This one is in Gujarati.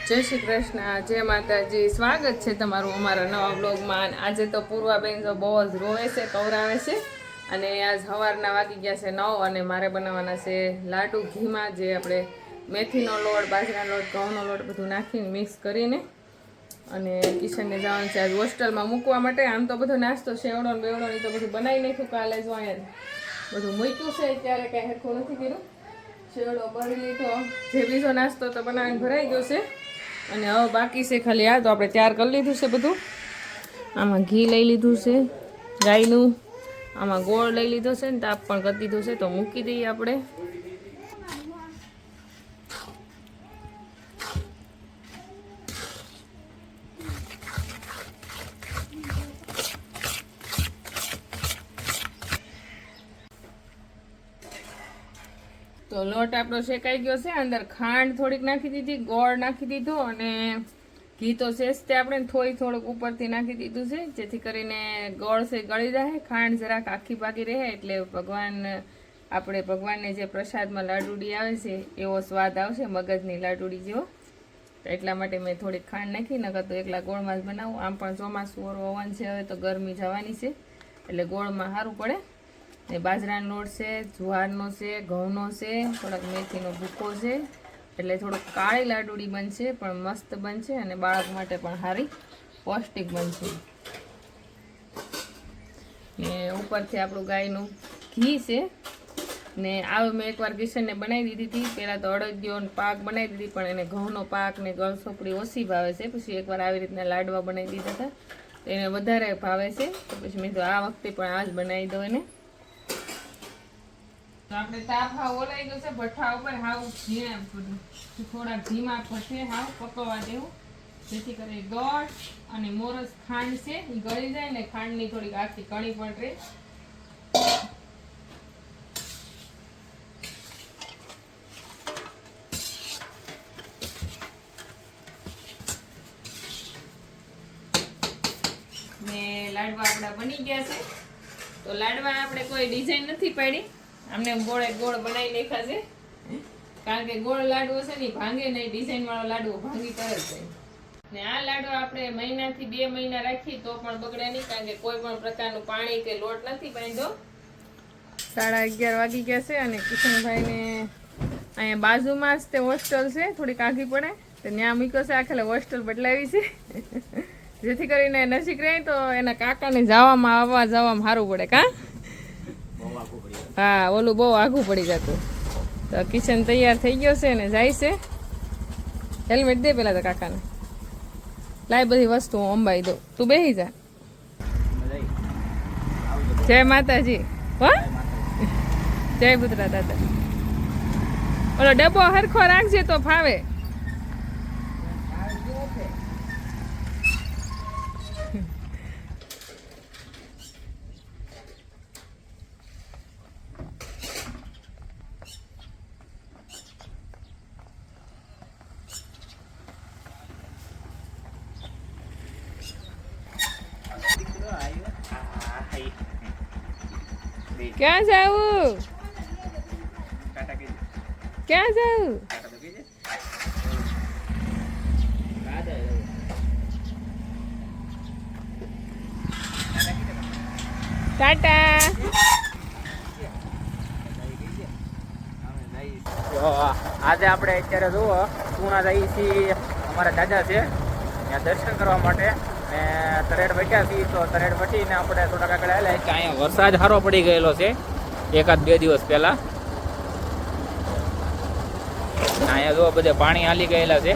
જય શ્રી કૃષ્ણ, જય માતાજી. સ્વાગત છે તમારું અમારા નવા બ્લોગમાં. આજે તો પૂર્વાબેન તો બહુ જ રોવે છે, કવરાવે છે. અને આજ સવારના વાગી ગયા છે 9 અને મારે બનાવવાના છે લાડુ ઘીમાં, જે આપણે મેથીનો લોટ, બાજરાનો લોટ, ઘઉંનો લોટ બધું નાખીને મિક્સ કરીને. અને કિશનને જવાનું છે આજ હોસ્ટેલમાં મૂકવા માટે. આમ તો બધો નાસ્તો શેવડો ને બેવડો એ તો બધું બનાવી નાખ્યું કાલે. જો અહીંયા બધું મૂક્યું છે, ત્યારે કાંઈ હરખું નથી કર્યું. શેવડો ભરી લીધો, જે બીજો નાસ્તો તો બનાવીને ભરાઈ ગયો છે. અને હવે બાકી છે ખાલી આ. તો આપણે તૈયાર કરી લીધું છે બધું. આમાં ઘી લઈ લીધું છે ગાયનું, આમાં ગોળ લઈ લીધો છે ને તાપ પણ કરી દીધું છે. તો મૂકી દઈએ આપણે. તો લોટ આપણો શેકાઈ ગયો છે. અંદર ખાંડ થોડીક નાખી દીધી, ગોળ નાખી દીધો અને ઘી તો શેષ તે આપણે થોડુંક ઉપરથી નાખી દીધું છે, જેથી કરીને ગોળ છે ગળી જાય, ખાંડ જરાક આખી પાકી રહે. એટલે આપણે ભગવાનને જે પ્રસાદમાં લાડુડી આવે છે એવો સ્વાદ આવશે, મગજની લાડુડી જેવો. એટલા માટે મેં થોડીક ખાંડ નાખી, નકર તો એકલા ગોળમાં જ બનાવું. આમ પણ ચોમાસું વાળું હવન છે, હવે તો ગરમી જવાની છે એટલે ગોળમાં સારું પડે. ને બાજરાનો લોટ છે, જુવારનો છે, ઘઉંનો છે, થોડાક મેથીનો ભૂકો છે. એટલે થોડુંક કાળી લાડુડી બનશે, પણ મસ્ત બનશે અને બાળક માટે પણ સારી પૌષ્ટિક બનશે. ને ઉપરથી આપણું ગાયનું ઘી છે. ને આવું મેં એકવાર કિશનને બનાવી દીધી હતી. પહેલાં તો અડદિયોનો પાક બનાવી દીધી, પણ એને ઘઉંનો પાક ને ગળ સોપડી ઓછી ભાવે છે. પછી એકવાર આવી રીતના લાડવા બનાવી દીધા હતા, તો એને વધારે ભાવે છે. તો પછી મેં તો આ વખતે પણ આ જ બનાવી દઉં એને. તો આપણે તાપ હાવ ઓલાઈ ગયો છે ભઠ્ઠા ઉપર. હાવ થોડા ઘીમાં ભઠ્ઠે હાવ પકવવા દેવું, જેથી કરી ગોળ અને મોરસ ખાંડ છે એ ગળી જાય ને ખાંડની થોડીક આખી કણી પણ રહે. ને લાડવા આપણા બની ગયા છે. તો લાડવા આપણે કોઈ ડિઝાઇન નથી પાડી, અમને ગોળે ગોળ બનાવી નાખ્યા છે. કારણ કે ગોળ લાડવો છે ને ભાંગે નહીં, ડિઝાઇન વાળો લાડવો ભાંગી તરત જાય. ને આ લાડવો આપણે મહિનાથી 2 મહિના રાખીએ તો પણ બગડે નહીં, કારણ કે કોઈ પણ પ્રકારનું પાણી કે લોટ નથી બાંધ્યો. 11:30 વાગી ગયા છે અને કિશનભાઈને અહીંયા બાજુમાં જ તે હોસ્ટેલ છે, થોડીક આઘી પડે, તો ત્યાં મૂક્યો છે. આખેલે હોસ્ટેલ બદલાવી છે, જેથી કરીને નજીક રહે તો એના કાકાને આવવા જવામાં સારું પડે. કાં હા, ઓલું બહુ આઘું પડી જતું. તો કિશન તૈયાર થઈ ગયો છે ને જાય છે. હેલ્મેટ દે પેલા તો કાકાને. લાય બધી વસ્તુ હું અંબાઈ દઉં, તું બેસી જા. જય માતાજી. હો, જય પુત્રા દાદા. ઓલો ડબ્બો હરખો રાખજે તો ફાવે. ક્યાં જાવું? ક્યાં જાવું? ટાટા. આજે આપણે અત્યારે જુઓ પૂણા જઈએ છીએ, અમારા દાદા છે ત્યાં દર્શન કરવા માટે. ને તરેડ વટ્યા છીએ, તો તરેડ વટીને આપણે થોડાક આગળ આવેલા કે અહીંયા વરસાદ સારો પડી ગયેલો છે 1-2 દિવસ પહેલા. અહીંયા જુઓ બધે પાણી હાલી ગયેલા છે.